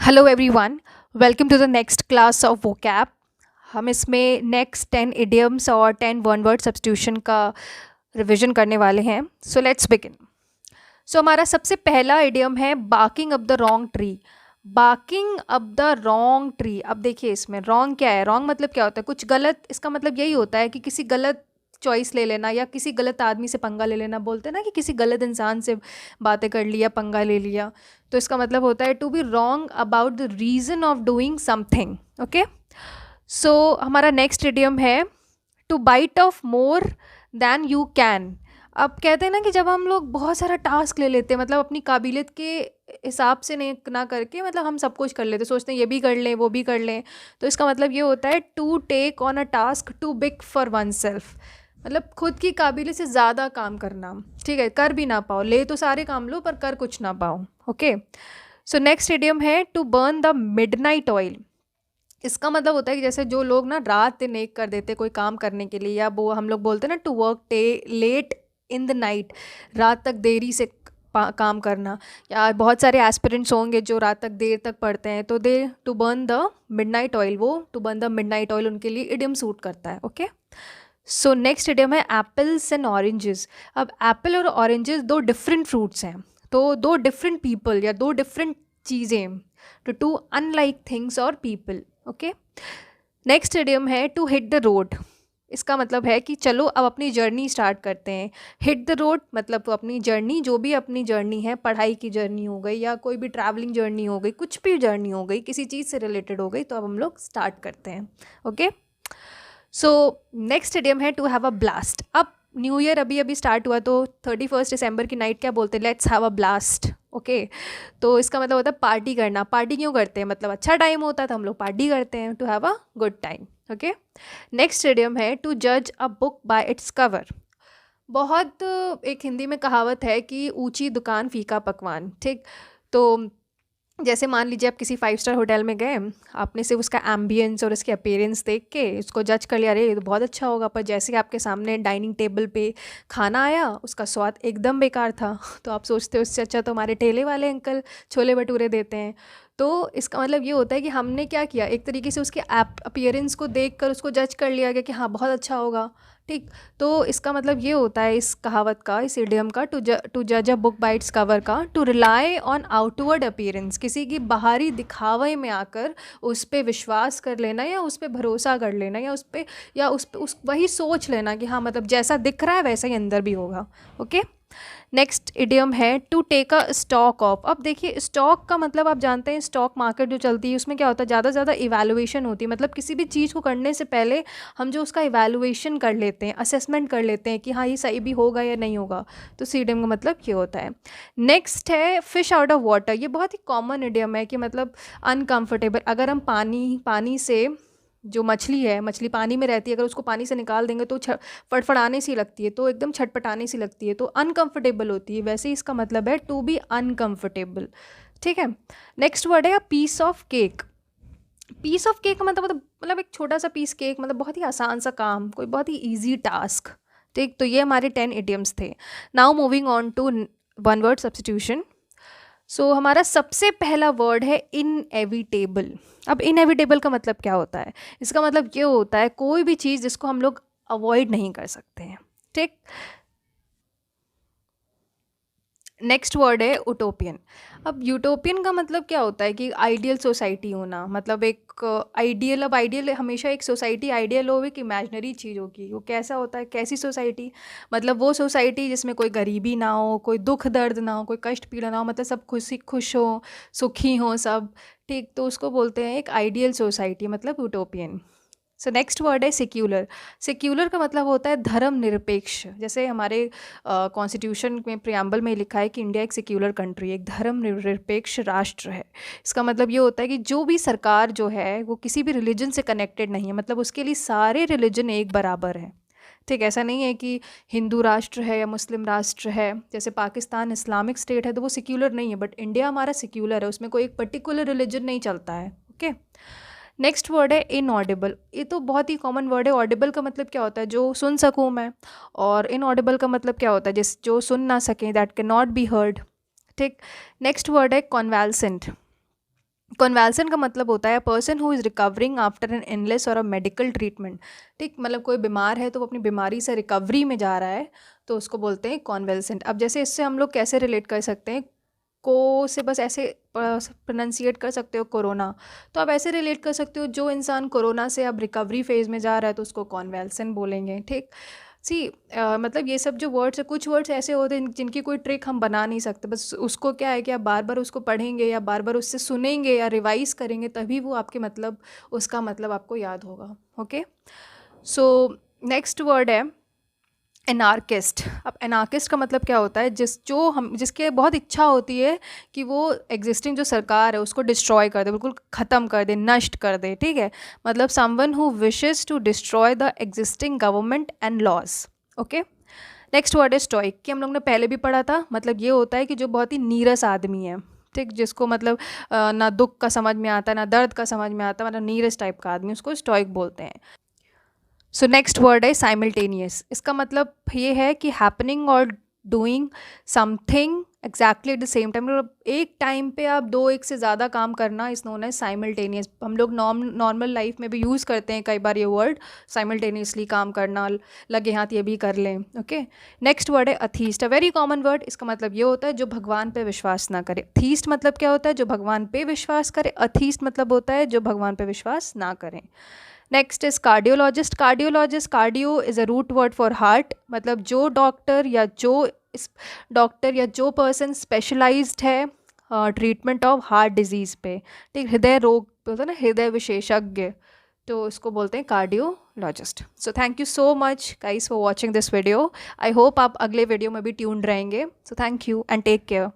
Hello everyone, welcome to the next class of vocab. हम इसमें next 10 idioms और 10 one word substitution का revision करने वाले हैं। So let's begin. सो हमारा सबसे पहला इडियम है barking up the wrong tree. Barking up the wrong tree. अब देखिए इसमें रॉन्ग क्या है, रॉन्ग मतलब क्या होता है, कुछ गलत। इसका मतलब यही होता है कि किसी गलत चॉइस ले लेना या किसी गलत आदमी से पंगा ले लेना। बोलते हैं ना कि किसी गलत इंसान से बातें कर लिया, पंगा ले लिया। तो इसका मतलब होता है to be wrong about the reason of doing something. Okay, so हमारा नेक्स्ट इडियम है to bite off more than you can. अब कहते हैं ना कि जब हम लोग बहुत सारा टास्क ले लेते हैं, मतलब अपनी काबिलियत के हिसाब से नहीं ना करके, मतलब हम सब कुछ कर लेते, सोचते हैं ये भी कर लें वो भी कर लें। तो इसका मतलब ये होता है to take on a task too big for oneself. मतलब खुद की काबिलियत से ज़्यादा काम करना। ठीक है, कर भी ना पाओ, ले तो सारे काम लो पर कर कुछ ना पाओ। ओके, सो नेक्स्ट इडियम है to burn the midnight oil. इसका मतलब होता है कि जैसे जो लोग ना रात दिन एक कर देते कोई काम करने के लिए, या वो हम लोग बोलते हैं ना to work late in the night, रात तक देरी से काम करना। या बहुत सारे एस्पिरेंट्स होंगे जो रात तक देर तक पढ़ते हैं, तो they to burn the midnight oil, वो to burn the midnight oil उनके लिए इडियम सूट करता है। ओके, सो नेक्स्ट इडियम है एप्पल्स एंड ऑरेंजेस। अब एप्पल और ऑरेंजेस दो डिफरेंट फ्रूट्स हैं, तो दो डिफरेंट पीपल या दो डिफरेंट चीज़ें, टू टू अनलाइक थिंग्स और पीपल। ओके, नेक्स्ट इडियम है टू हिट द रोड। इसका मतलब है कि चलो अब अपनी जर्नी स्टार्ट करते हैं। हिट द रोड मतलब तो अपनी जर्नी, जो भी अपनी जर्नी है, पढ़ाई की जर्नी हो गई या कोई भी ट्रैवलिंग जर्नी हो गई, कुछ भी जर्नी हो गई, किसी चीज़ से रिलेटेड हो गई, तो अब हम लोग स्टार्ट करते हैं। ओके, सो नेक्स्ट इडियम है टू हैव अ ब्लास्ट। अब न्यू ईयर अभी अभी स्टार्ट हुआ, तो 31 दिसंबर की नाइट क्या बोलते हैं, let's have a blast. Okay, तो इसका मतलब होता है पार्टी करना। पार्टी क्यों करते हैं, मतलब अच्छा टाइम होता है तो हम लोग पार्टी करते हैं, to have a good time. Okay, next idiom है टू जज a book by its cover. बहुत एक हिंदी में कहावत है कि ऊंची दुकान फीका पकवान। ठीक, तो जैसे मान लीजिए आप किसी 5 स्टार होटल में गए, आपने सिर्फ उसका एम्बियंस और उसके अपीयरेंस देख के उसको जज कर लिया, अरे ये तो बहुत अच्छा होगा, पर जैसे ही आपके सामने डाइनिंग टेबल पे खाना आया, उसका स्वाद एकदम बेकार था। तो आप सोचते हो उससे अच्छा तो हमारे ठेले वाले अंकल छोले भटूरे देते हैं। तो इसका मतलब ये होता है कि हमने क्या किया, एक तरीके से उसके अपीयरेंस को देख कर उसको जज कर लिया गया कि हाँ बहुत अच्छा होगा। ठीक, तो इसका मतलब ये होता है इस कहावत का, इस इडियम का, टू जज a book by its cover का, to rely on outward appearance. किसी की बाहरी दिखावे में आकर उस पर विश्वास कर लेना या उस पर भरोसा कर लेना या उस पर या उस वही सोच लेना कि हाँ मतलब जैसा दिख रहा है वैसा ही अंदर भी होगा। ओके, नेक्स्ट इडियम है to take a stock of. अब देखिए स्टॉक का मतलब आप जानते हैं, स्टॉक मार्केट जो चलती है उसमें क्या होता है, ज़्यादा से ज़्यादा इवैल्यूएशन होती है। मतलब किसी भी चीज़ को करने से पहले हम जो उसका इवैल्यूएशन कर लेते हैं, असेसमेंट कर लेते हैं कि हाँ ये सही भी होगा या नहीं होगा। तो इस इडियम का मतलब ये होता है। नेक्स्ट है फिश आउट ऑफ वाटर। ये बहुत ही कॉमन इडियम है कि मतलब अनकम्फर्टेबल। अगर हम पानी से, जो मछली है, मछली पानी में रहती है, अगर उसको पानी से निकाल देंगे तो फड़फड़ाने सी लगती है, तो एकदम छटपटाने सी लगती है, तो अनकंफर्टेबल होती है। वैसे ही इसका मतलब है टू बी अनकंफर्टेबल। ठीक है, नेक्स्ट वर्ड है piece of cake. Piece of cake का मतलब एक छोटा सा पीस केक, मतलब बहुत ही आसान सा काम, कोई बहुत ही ईजी टास्क। ठीक, तो ये हमारे 10 इडियम्स थे। Now moving on to one word substitution. So हमारा सबसे पहला वर्ड है इनएविटेबल। अब इनएविटेबल का मतलब क्या होता है, इसका मतलब ये होता है कोई भी चीज़ जिसको हम लोग अवॉइड नहीं कर सकते हैं। ठीक, नेक्स्ट वर्ड है उटोपियन। अब यूटोपियन का मतलब क्या होता है कि आइडियल सोसाइटी होना, मतलब एक आइडियल। अब आइडियल हमेशा एक सोसाइटी आइडियल हो, एक इमेजनरी चीज़ होगी। वो कैसा होता है, कैसी सोसाइटी, मतलब वो सोसाइटी जिसमें कोई गरीबी ना हो, कोई दुख दर्द ना हो, कोई कष्ट पीड़ा ना हो, मतलब सब खुश हो, सुखी हो सब। ठीक, तो उसको बोलते हैं एक आइडियल सोसाइटी, मतलब यूटोपियन। सो नेक्स्ट वर्ड है सेक्युलर। सेक्युलर का मतलब होता है धर्मनिरपेक्ष। जैसे हमारे कॉन्स्टिट्यूशन में प्रियम्बल में लिखा है कि इंडिया एक सेक्युलर कंट्री, एक धर्मनिरपेक्ष राष्ट्र है। इसका मतलब ये होता है कि जो भी सरकार जो है वो किसी भी रिलीजन से कनेक्टेड नहीं है, मतलब उसके लिए सारे रिलीजन एक बराबर हैं। ठीक, ऐसा नहीं है कि हिंदू राष्ट्र है या मुस्लिम राष्ट्र है। जैसे पाकिस्तान इस्लामिक स्टेट है तो वो सेक्युलर नहीं है, बट इंडिया हमारा सेक्युलर है, उसमें कोई एक पर्टिकुलर रिलीजन नहीं चलता है। ओके, नेक्स्ट वर्ड है इनऑडिबल। ये तो बहुत ही कॉमन वर्ड है। ऑडिबल का मतलब क्या होता है, जो सुन सकूँ मैं, और इनऑडिबल का मतलब क्या होता है, जिस जो सुन ना सकें, that can not be heard. ठीक, नेक्स्ट वर्ड है कॉन्वेल्सेंट। कॉन्वैल्सेंट का मतलब होता है person who is recovering after an illness और अ मेडिकल ट्रीटमेंट। ठीक, मतलब कोई बीमार है तो वो अपनी बीमारी से रिकवरी में जा रहा है, तो उसको बोलते हैं कॉन्वैल्सेंट। अब जैसे इससे हम लोग कैसे रिलेट कर सकते हैं, को से बस ऐसे प्रोनाउंसिएट कर सकते हो कोरोना, तो आप ऐसे रिलेट कर सकते हो जो इंसान कोरोना से अब रिकवरी फेज़ में जा रहा है तो उसको कॉन्वैल्सेंट बोलेंगे। ठीक, सी मतलब ये सब जो वर्ड्स है, कुछ वर्ड्स ऐसे होते हैं जिनकी कोई ट्रिक हम बना नहीं सकते, बस उसको क्या है कि आप बार बार उसको पढ़ेंगे या बार बार उससे सुनेंगे या रिवाइज करेंगे तभी वो आपके मतलब उसका मतलब आपको याद होगा। ओके, सो नेक्स्ट वर्ड है एनार्किस्ट। अब एनार्किस्ट का मतलब क्या होता है, जिसके बहुत इच्छा होती है कि वो एग्जिस्टिंग जो सरकार है उसको डिस्ट्रॉय कर दे, बिल्कुल ख़त्म कर दे, नष्ट कर दे। ठीक है, मतलब someone who wishes to destroy the existing government and laws. Okay, next word है स्टोइक, कि हम लोग ने पहले भी पढ़ा था। मतलब ये होता है कि जो बहुत ही नीरस आदमी है, ठीक, जिसको मतलब ना दुख का समझ में आता ना दर्द का समझ में आता, मतलब नीरस टाइप का आदमी, उसको स्टोइक बोलते हैं। सो नेक्स्ट वर्ड है साइमल्टेनियस। इसका मतलब ये है कि हैपनिंग और doing something exactly at the same time, मतलब एक टाइम पे आप एक से ज़्यादा काम करना, इस नोन है साइमल्टेनियस। हम लोग नॉर्मल लाइफ में भी यूज़ करते हैं कई बार ये वर्ड, साइमल्टेनियसली काम करना, लगे हाथ ये भी कर लें। ओके, नेक्स्ट वर्ड है atheist, a very common word. इसका मतलब ये होता है जो भगवान पे विश्वास ना करे। थीस्ट मतलब क्या होता है, जो भगवान पे विश्वास करे। अथीस्ट मतलब होता है जो भगवान पे विश्वास ना करें। Next is cardiologist. Cardiologist, cardio is a root word for heart, मतलब जो डॉक्टर या जो पर्सन स्पेशलाइज्ड है ट्रीटमेंट ऑफ हार्ट डिजीज़ पे। ठीक, हृदय रोग बोलते हैं ना, हृदय विशेषज्ञ, तो इसको बोलते हैं cardiologist. So thank you so much guys for watching this video. I hope आप अगले वीडियो में भी ट्यून्ड रहेंगे। So thank you and take care.